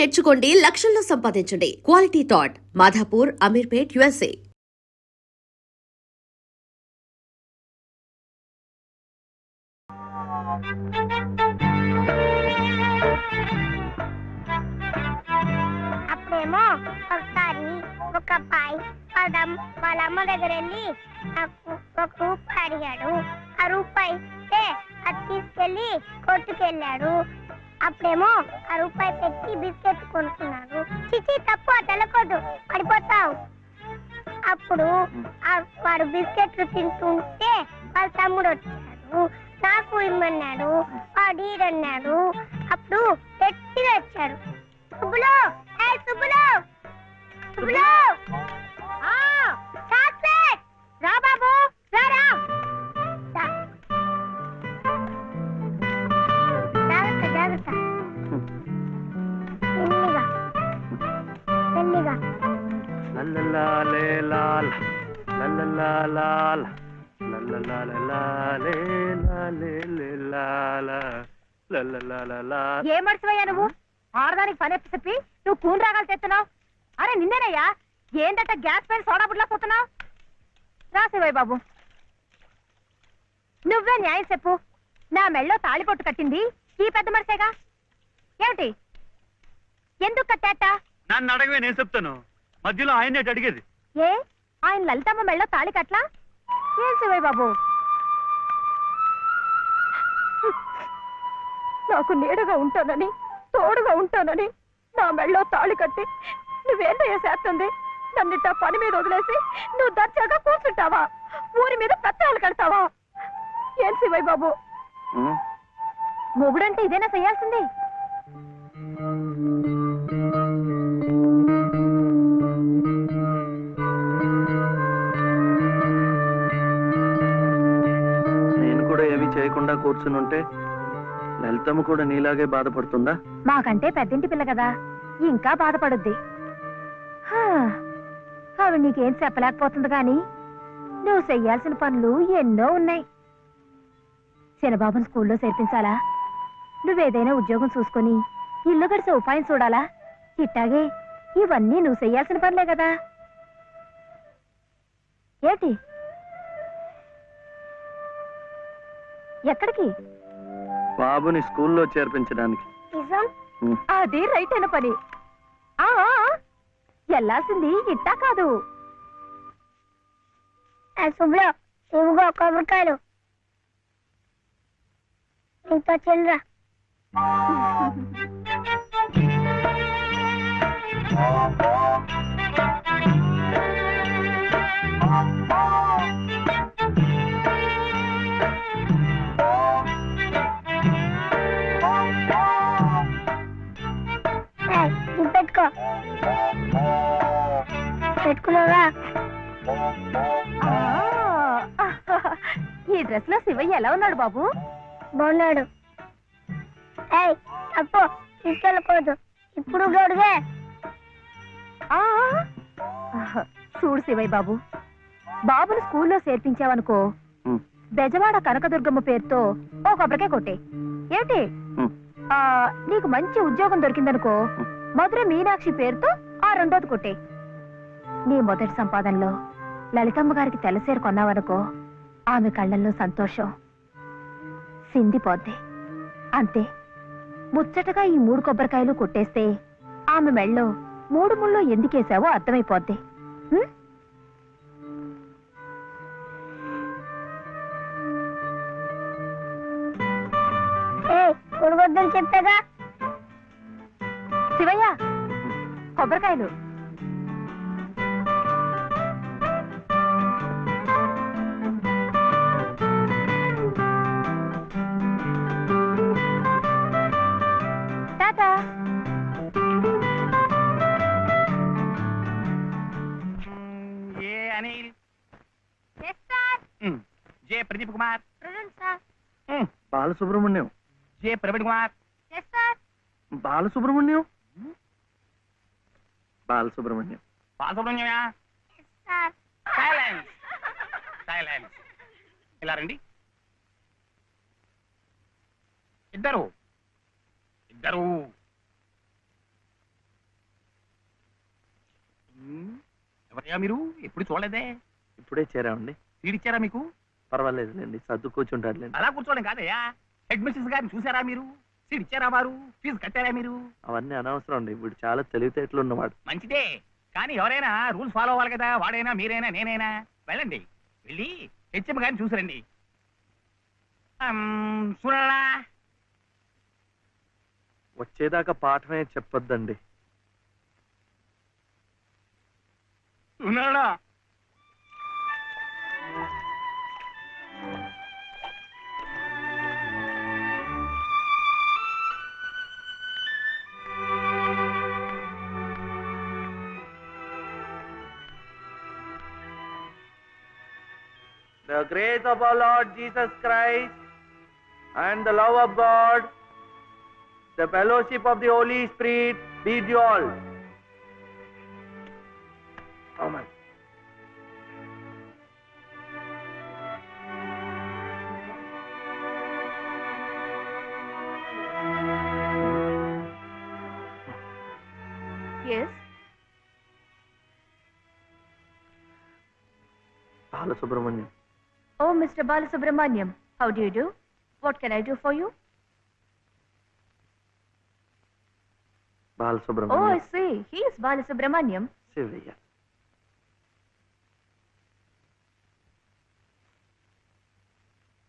నేర్చుకోండి, లక్షల్లో సంపాదించండి. Quality thought Madhapur, Ameerpet, USA. అప్పుడేమో ఒకసారి ఒక అబ్బాయి వాళ్ళ అమ్మ దగ్గర వెళ్ళి నాకు ఒక రూపాయి అడిగాడు. ఆ రూపాయి అది తీసుకెళ్లి కొట్టుకెళ్ళాడు. అప్పుడేమో ఆ రూపాయి పెట్టి బిస్కెట్ కొనుక్కున్నాడు. చిచి తప్పు, తెలకొద్దు, పడిపోతావు. అప్పుడు వాడు బిస్కెట్లు తింటుంటే వాళ్ళ తమ్ముడు వచ్చాడు, నాకు ఇమ్మన్నాడు. వాడు ఈడన్నాడు. అప్పుడు గట్టిగా వచ్చాడు, సుబ్బులు, సుబ్బులు, సుబ్బులు, చాక్లెట్ రా బాబు, రారా. జాగ్రత్త జాగ్రత్త, మెల్లిగా మెల్లిగా. ఏ మర్చిపోయా నువ్వు? ఆడదానికి పని చెప్పి నువ్వు కూని రాగాలు తెస్తున్నావు. అరే నిన్నేనయ్యా, ఏందట గ్యాస్ పైన సోడా బుడ్లా పోతున్నావు? రాసేవాయి బాబు, నువ్వే న్యాయం చెప్పు. నా మెళ్ళో తాళిపొట్టు కట్టింది ఈ పెద్ద మనిషేగా. ఏమిటి, ఎందుకు కట్టాట? నన్ను అడగవే, నేను చెప్తాను. మధ్యలో ఆయన్నే అడిగేది. ఏ, ఆయన లలితమ్మ మెళ్ళో తాళి కట్లా? ఏం శివయ్య బాబు, నాకు నీడగా ఉంటానని, తోడుగా ఉంటానని నా మెళ్ళో తాళి కట్టి నువ్వేంటయ్యా చేస్తుంది? నన్నిట్ట పని మీద వదిలేసి నువ్వు దర్జాగా కూర్చుంటావా? ఊరి మీద పెత్తనాలు కడతావా? ఏం శివయ్య బాబు, మొగుడంటే ఇదేనా చేయాల్సింది? నేను కూడా ఏమీ చేయకుండా కూర్చుని ఉంటే లలితమ్మ కూడా నీలాగే బాధపడుతుందా? మాకంటే పెద్దింటి పిల్ల కదా, ఇంకా బాధపడుద్ది. ఆవిడ నీకేం చెప్పలేకపోతుంది గాని నువ్వు చెయ్యాల్సిన పనులు ఎన్నో ఉన్నాయి. చిన్నబాబుని స్కూల్లో చేర్పించాలా, నువ్వేదైనా ఉద్యోగం చూసుకొని ఇల్లు గడిచే ఉపాయం చూడాలా. ఇట్టాగే ఇవన్నీ నువ్వు చెయ్యాల్సిన పనులే కదా. ఏంటి, ఎక్కడికి? బాబుని స్కూల్లో చేర్పించడానికి. అది రైట్ అయిన పని. వెళ్ళాల్సింది ఇట్టా కాదు. శుభ్లో ఇవిగో కొబ్బరికాయలు, ఇంతో చిల్లరా. పెట్టుకో, పెట్టుకున్నావా? ఈ డ్రెస్ లో శివయ్య ఎలా ఉన్నాడు బాబు? బాగున్నాడు. అప్పు తీసుకెళ్ళకూడదు, ఇప్పుడు గడుగే. చూడు శివయ్య బాబు, బాబుని స్కూల్లో చేర్పించావనుకో, బెజవాడ కనకదుర్గమ్మ పేరుతో ఓ కొబ్బరికాయ కొట్టే. ఏమిటి, నీకు మంచి ఉద్యోగం దొరికిందనుకో, మధుర మీనాక్షి పేరుతో ఆ రెండోది కొట్టే. నీ మొదటి సంపాదనలో లలితమ్మ గారికి తెల్లసేరు కొన్నావనుకో, ఆమె కళ్ళల్లో సంతోషం సిందిపోద్ది. అంతే, ముచ్చటగా ఈ 3 కొబ్బరికాయలు కొట్టేస్తే ఆమె మెళ్ళో 3 ముళ్ళు ఎందుకేసావో అర్థమైపోద్ది. కొడగొద్దని చెప్పాగా. శివయ్య, కొబ్బరికాయలు. Tata. A Anil, J Pradeep Kumar, Balasubrahmanyam, J Praveen Kumar, Balasubrahmanyam, Balasubrahmanyam, బాలసుబ్రహ్మణ్యమా? Silence, silence. ఇలా రండి. ఇద్దరు ఇద్దరు అయ్యా మీరు ఎప్పుడు చూడలేదే. ఇప్పుడే చేరామండి. సీడిచ్చారా మీకు? పర్వాలేదులేండి, సర్దు కూర్చుంటారులేండి. అలా కూర్చోవడం కాదయ్యా. హెడ్ మిస్సెస్ గారిని చూసారా మీరు? సీడిచ్చారా వారు? ఫీజు కట్టారా మీరు? అవన్నీ అనవసరం అండి, వీడు చాలా తెలివితేటలు ఉన్నవాడు. మంచిదే, కానీ ఎవరైనా రూల్స్ ఫాలో అవ్వాలి కదా. వాడైనా మీరైనా నేనైనా. వెళ్ళండి, వెళ్ళి హెచ్ఎం గారిని చూసిరండి. చూడరా, వచ్చేదాకా పాఠమే చెప్పొద్దండి. ఉన్నాడా? The grace of our Lord Jesus Christ and the love of God, the fellowship of the Holy Spirit be with you all. Amen. Yes. Balasubramaniam. Oh, Mr. Balasubramaniam, how do you do? What can I do for you? Oh, Balasubramaniam. I see. He is Balasubramaniam. Sivaya.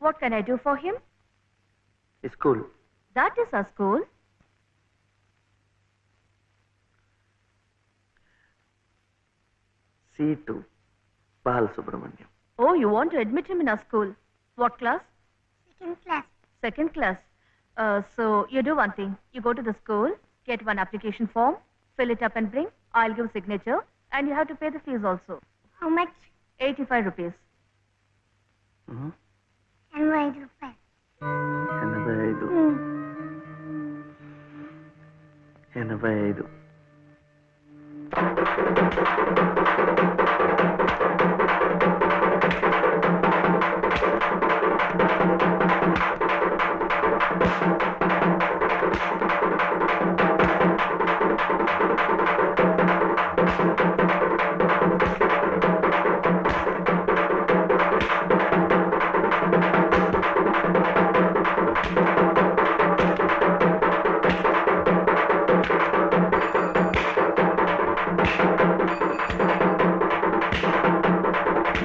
What can I do for him? School. That is our school. C2. Balasubramaniam. Oh, you want to admit him in our school. What class? Second class. Second class. So you do one thing. You go to the school, get one application form, fill it up and bring. I'll give signature, and you have to pay the fees also. How much? 85 rupees. 85 రూపాయలు. 85. 85.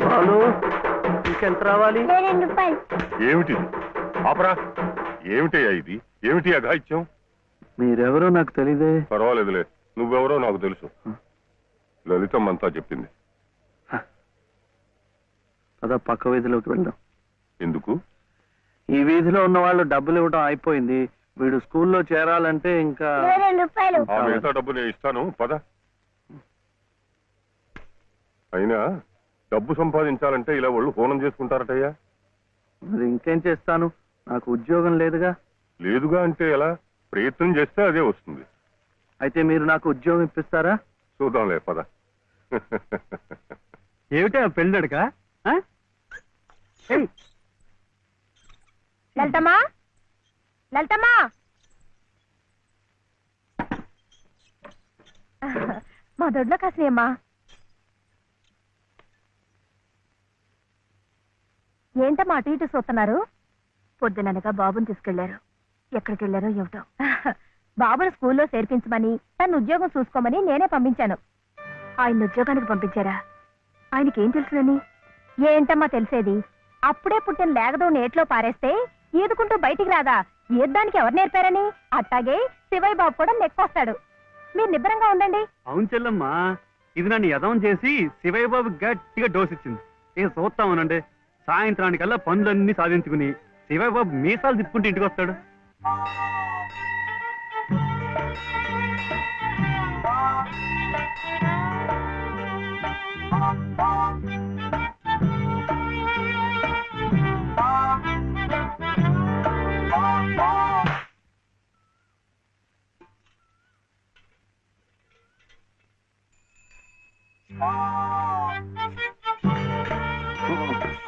బాలు, ఇంకెంత రావాలి? 2 రూపాయలు. ఏమిటిది? ఆపరా. ఏమిటయ్యా ఇది? ఏమిటి అఘాయిత్యం? మీరెవరో నాకు తెలీదే. పర్వాలేదులే, నువ్వెవరో నాకు తెలుసు. లలితమ్మంతా చెప్పింది. పద పక్క వీధిలోకి వెళ్దాం. ఎందుకు? ఈ వీధిలో ఉన్న వాళ్ళు డబ్బులు ఇవ్వడం అయిపోయింది. వీడు స్కూల్లో చేరాలంటే ఇంకా 2 రూపాయలు. ఆ మిగతా డబ్బు నేను ఇస్తాను, పద. అయినా డబ్బు సంపాదించాలంటే ఇలా వాళ్ళు హోనం చేసుకుంటారటయ్యా. మరి ఇంకేం చేస్తాను, నాకు ఉద్యోగం లేదుగా. లేదుగా అంటే ఎలా? ప్రయత్నం చేస్తే అదే వస్తుంది. అయితే మీరు నాకు ఉద్యోగం ఇప్పిస్తారా? చూద్దాంలే, పద. ఏమిటా పెళ్ళడుక? లలితమ్మా, లలితమ్మా. మా దొడ్లో కాసినమ్మా. ఏంటమ్మా అటు ఇటు చూస్తున్నారు? పొద్దుననగా బాబుని తీసుకెళ్లారు. ఎక్కడికి వెళ్ళారో ఏమిటో. బాబుని స్కూల్లో చేర్పించమని, తను ఉద్యోగం చూసుకోమని నేనే పంపించాను. ఆయన ఉద్యోగానికి పంపించారా? ఆయనకేం తెలుసునని? ఏంటమ్మా తెలిసేది? అప్పుడే పుట్టిన లేగదో నేట్లో పారేస్తే ఈదుకుంటూ బయటికి రాదా? ఈద్దానికి ఎవరు నేర్పారని? అట్టాగే శివయ్య బాబు కూడా నెక్కొస్తాడు. మీరు నిబ్బరంగా ఉండండి. అవును చెల్లమ్మా, ఇది నన్ను యదవం చేసి శివయ్య బాబు గట్టిగా డోస్ ఇచ్చింది. ఇక చూస్తామనండి, సాయంత్రానికల్లా పనులన్నీ సాధించుకుని శివయ్య బాబు మీసాలు తిప్పుకుంటూ ఇంటికి వస్తాడు.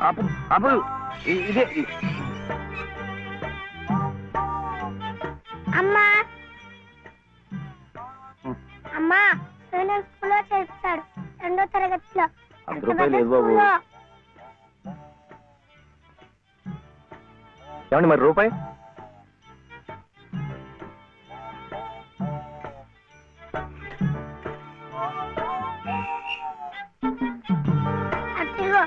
ఆపు ఆపు, ఇదే. అమ్మా అమ్మా, నేను స్కూల్లో చేర్చాడు. రెండో తరగతిలో. 100 రూపాయలు లేదు బాబు. స్కూల్లో. ఏమండి మరి రూపాయి? అదిగో.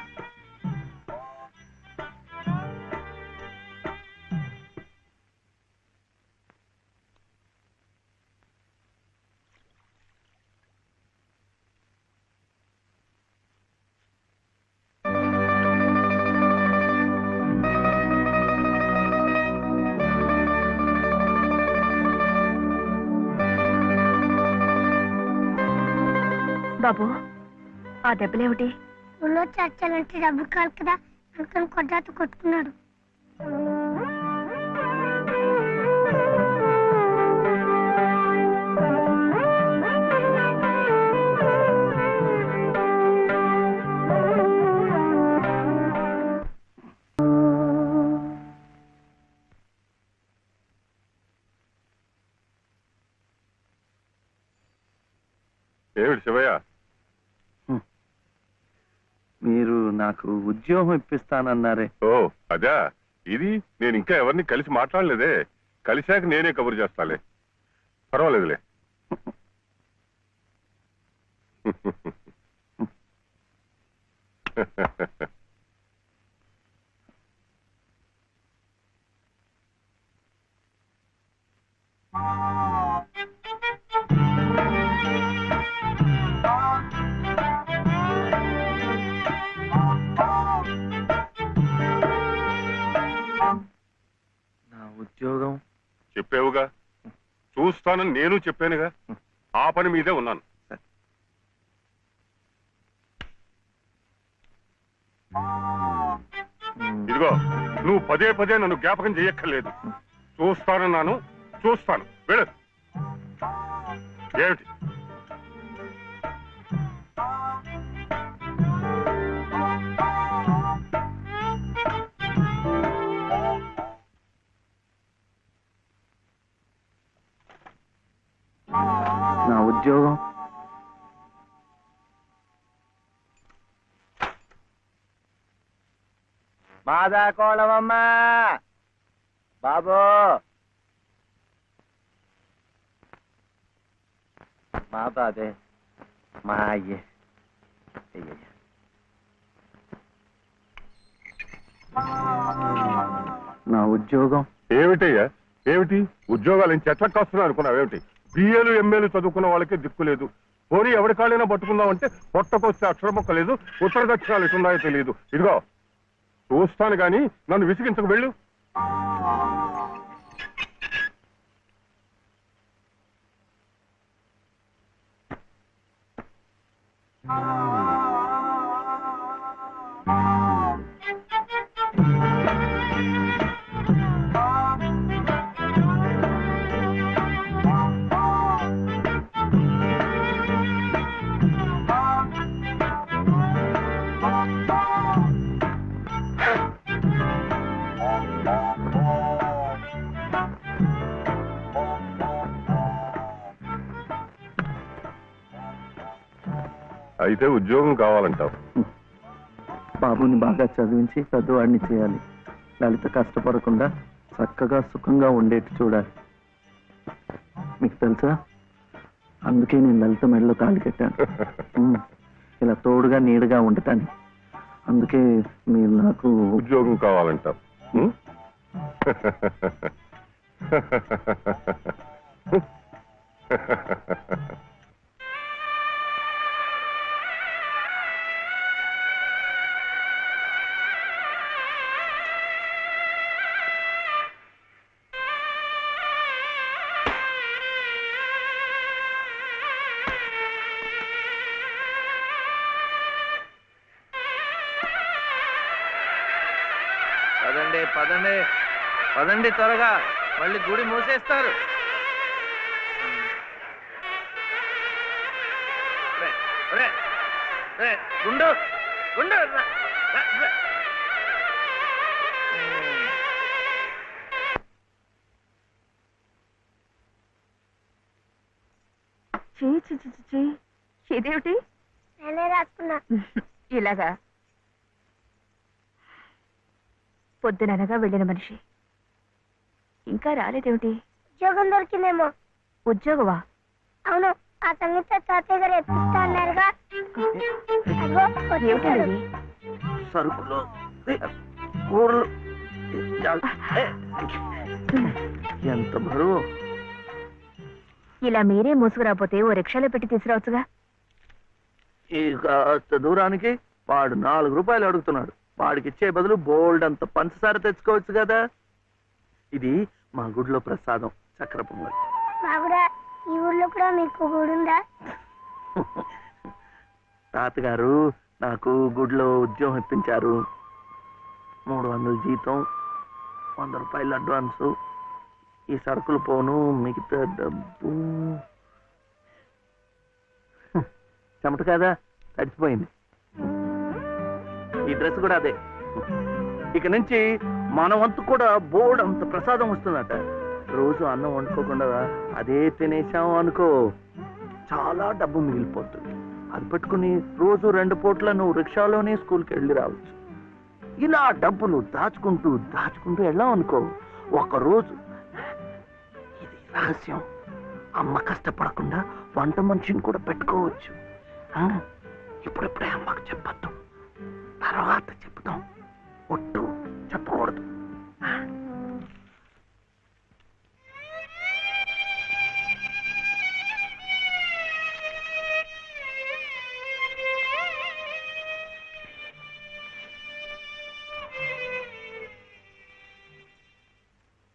బాబు ఆ దెబ్బలేమిటి? ఊళ్ళో చర్చలంటే డబ్బు కాదు కదా అనుకుని కొట్టాట కొట్టుకున్నాడు. ఏమిటి శివయ్య? మీరు నాకు ఉద్యోగం ఇప్పిస్తానన్నారే. ఓ అదా, ఇది నేను ఇంకా ఎవరిని కలిసి మాట్లాడలేదే. కలిశాక నేనే కబురు చేస్తాలే, పర్వాలేదులే. నా ఉద్యోగం చెప్పావుగా, చూస్తానని నేను చెప్పానుగా. ఆ పని మీదే ఉన్నాను. ఇదిగో, నువ్వు పదే పదే నన్ను జ్ఞాపకం చేయక్కర్లేదు. చూస్తానన్నాను, చూస్తాను. వెళ్ళు. ఏమిటి? నా ఉద్యోగం మాదా కోళమమ్మ బాబు, మాదా అదే మా అయ్యే. నా ఉద్యోగం ఏమిటయ్యా? ఏమిటి ఉద్యోగాలు చెట్లకు వస్తున్నావు అనుకున్నావు? ఏమిటి బిఏలు ఎంఏలు చదువుకున్న వాళ్ళకే దిక్కులేదు. పోనీ ఎవరి కాళ్ళైనా పట్టుకుందామంటే పొట్టకొస్తే అక్షరం మొక్క లేదు, ఉత్తర దక్షిణాలు ఎటున్నాయో తెలియదు. ఇదిగో చూస్తాను గాని నన్ను విసిగించకు. వెళ్ళు. అయితే ఉద్యోగం కావాలంటావు? బాబుని బాగా చదివించి పెద్దవాడిని చేయాలి. లలిత కష్టపడకుండా చక్కగా సుఖంగా ఉండేట్టు చూడాలి. మీకు తెలుసా, అందుకే నేను లలిత మెడలో తాళి కట్టాను. ఇలా తోడుగా నీడగా ఉండటానికి. అందుకే మీరు నాకు ఉద్యోగం కావాలంటావు. ఉం? పదండి పదండి పదండి త్వరగా, మళ్ళీ గుడి మూసేస్తారు. గుండు గుండు ఇదేమిటి? నేనే రాసుకున్నా. ఇలాగా పొద్దుననగా వెళ్ళిన మనిషి ఇంకా రాలేదేమిటి? ఉద్యోగం దొరికిందేమో. ఉద్యోగవా? అవును, ఆ సంగీత తాతయ్య గారు ఎప్పిస్తా అన్నారుగా. అదిగో వచ్చేసాడు. ఏమిటండి? సరుకులు కూరలు ఎంత బరువు. ఇలా మీరే మోసుకురాపోతే ఓ రిక్షాలో పెట్టి తీసుకురావచ్చుగా. ఈ కాస్త దూరానికి వాడు 4 రూపాయలు అడుగుతున్నాడు. వాడికి ఇచ్చే బదులు బోల్డ్ అంత పంచదార తెచ్చుకోవచ్చు కదా. ఇది మా గుడిలో ప్రసాదం, చక్కెర పొంగల్. మా కూడా ఈ ఊర్లో కూడా మీకు గుడుందా? తాతగారు నాకు గుడిలో ఉద్యోగం ఇప్పించారు. 300 జీతం, 100 రూపాయలు అడ్వాన్సు, ఈ సరుకులు పోను, మిగతా డబ్బు చెమట కదా తడిచిపోయింది. ఈ డ్రెస్ కూడా అదే. ఇక నుంచి మన వంతు కూడా బోర్డు అంత ప్రసాదం వస్తుందట. రోజు అన్నం వండుకోకుండా అదే తినేసాం అనుకో, చాలా డబ్బు మిగిలిపోతుంది. అది పట్టుకుని రోజు 2 పూట్ల నువ్వు రిక్షాలోనే స్కూల్కి వెళ్ళి రావచ్చు. ఇలా డబ్బులు దాచుకుంటూ దాచుకుంటూ వెళ్ళాం అనుకో, ఒకరోజు ఇది రహస్యం, అమ్మ కష్టపడకుండా వంట మనిషిని కూడా పెట్టుకోవచ్చు. ఇప్పుడిప్పుడే అమ్మకు చెప్పద్దు, తర్వాత చెప్తాం. ఒట్టు చెప్పకూడదు.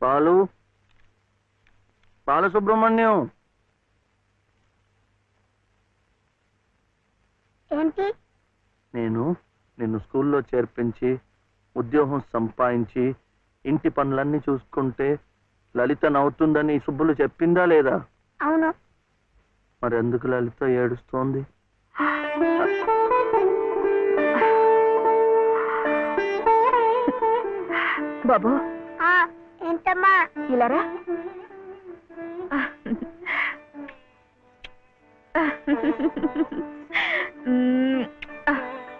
పాలు బాలసుబ్రహ్మణ్యం, ఏంటి? నేను నిన్ను స్కూల్లో చేర్పించి ఉద్యోగం సంపాదించి ఇంటి పనులన్నీ చూసుకుంటే లలిత నవ్వుతుందని సుబ్బులు చెప్పిందా లేదా? అవును. మరి ఎందుకు లలిత ఏడుస్తోంది? బాబు ఆ, ఏంటమ్మా? ఇలారా.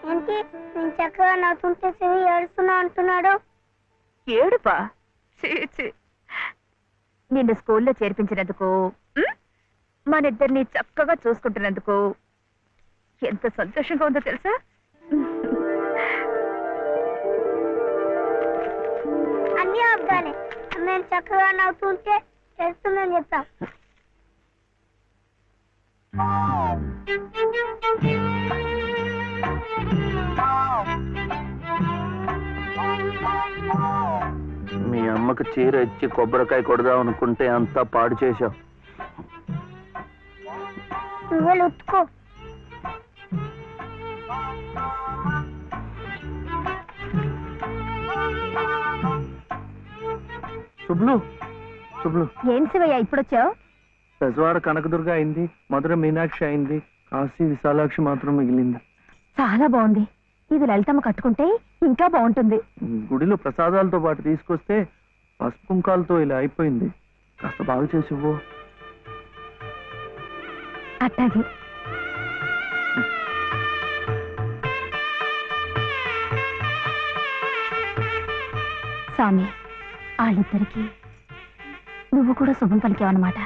ఏంటి నేను చక్కగా నవ్వుతుంటే చెవి ఏడుస్తున్నా అంటున్నాడు? ఏడుపా? నిన్ను స్కూల్లో చేర్పించినందుకు, మన ఇద్దరిని చక్కగా చూసుకుంటున్నందుకు ఎంత సంతోషంగా ఉందో తెలుసా? అన్నీ అబ్బాలే. నేను చక్కగా నవ్వుతుంటే ఏడుస్తుందని చెప్తాం. మీ అమ్మకు చీర ఇచ్చి కొబ్బరికాయ కొడదాం అనుకుంటే అంతా పాడు చేశావు. నువ్వే ఉత్తుకో. శుభ్లు శుభ్లు, ఏం శివయ్య ఇప్పుడొచ్చావు? పెజవాడ కనకదుర్గ అయింది, మధుర మీనాక్షి అయింది, కాశీ విశాలాక్షి మాత్రం మిగిలింది. చాలా బాగుంది. ఇది లలితమ్మ కట్టుకుంటే ఇంకా బాగుంటుంది. గుడిలో ప్రసాదాలతో పాటు తీసుకొస్తే పసుపు కుంకాలతో ఇలా అయిపోయింది. కాస్త బాగు చేసి ఇవ్వు. అట్టాగే. స్వామి, వాళ్ళిద్దరికి నువ్వు కూడా శుభం పలికావన్నమాట.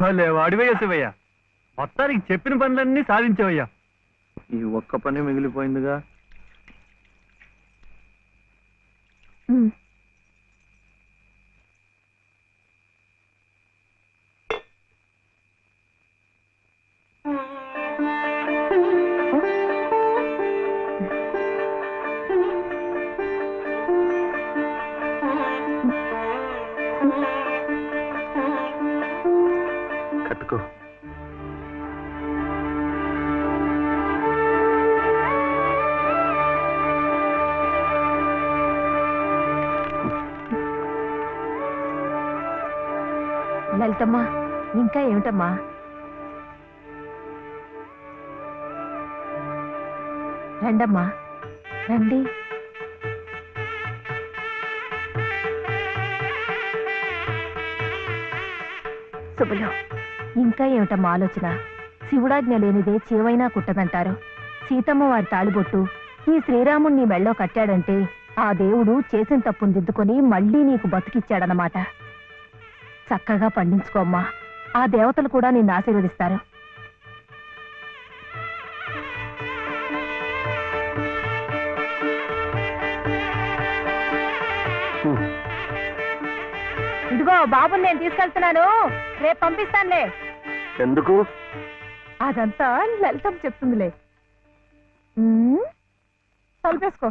భలే వాడివయ్యా శివయ్య, మొత్తానికి చెప్పిన పనులన్నీ సాధించావయ్యా. ఈ ఒక్క పని మిగిలిపోయిందిగా. కట్టుకో. లలితమ్మా ఇంకా ఏమిటమ్మా? రండమ్మా రండి. శుభలో ఇంకా ఏమిటమ్మా ఆలోచన? శివుడాజ్ఞ లేనిదే చేవైనా కుట్టదంటారు. సీతమ్మ వారి తాళిబొట్టు ఈ శ్రీరాముణ్ణి మెళ్ళో కట్టాడంటే ఆ దేవుడు చేసిన తప్పును దిద్దుకొని మళ్ళీ నీకు బతికిచ్చాడనమాట. చక్కగా పండించుకోమ్మా, ఆ దేవతలు కూడా నిన్ను ఆశీర్వదిస్తారు. ఇదిగో బాబుని నేను తీసుకెళ్తున్నాను, రేపు పంపిస్తానులే. ఎందుకు? అదంతా లలితం చెప్తుందిలే. తలుపేసుకో.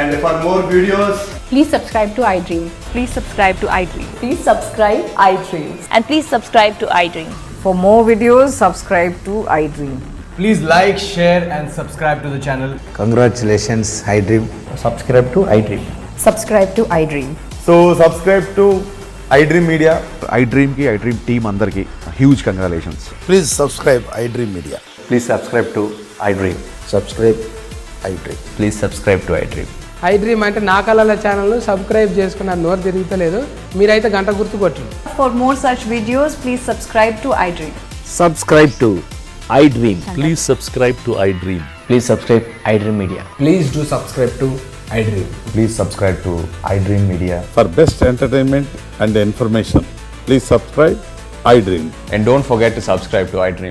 And for more videos, Please subscribe to iDream. Please subscribe to iDream. Please subscribe iDream. And please subscribe to iDream. For more videos, subscribe to iDream. please like, share and subscribe to the channel. Congratulations, iDream. Subscribe to iDream. Subscribe to iDream. So subscribe to iDream Media. iDream ki iDream team andarki huge congratulations. Please subscribe iDream Media. Please subscribe to iDream. Subscribe iDream. Please subscribe to iDream. iDream అంటే నా కళల channel subscribe చేసుకున్న నోరు తిరుగుతలేదు. మీరైతే గంట గుర్తు కొట్టండి. For more such videos, please subscribe to iDream. Subscribe to iDream. Please subscribe to iDream. Please subscribe iDream Media. Please do subscribe to iDream. Please subscribe to iDream Media. For best entertainment and information, please subscribe iDream. And don't forget to subscribe to iDream.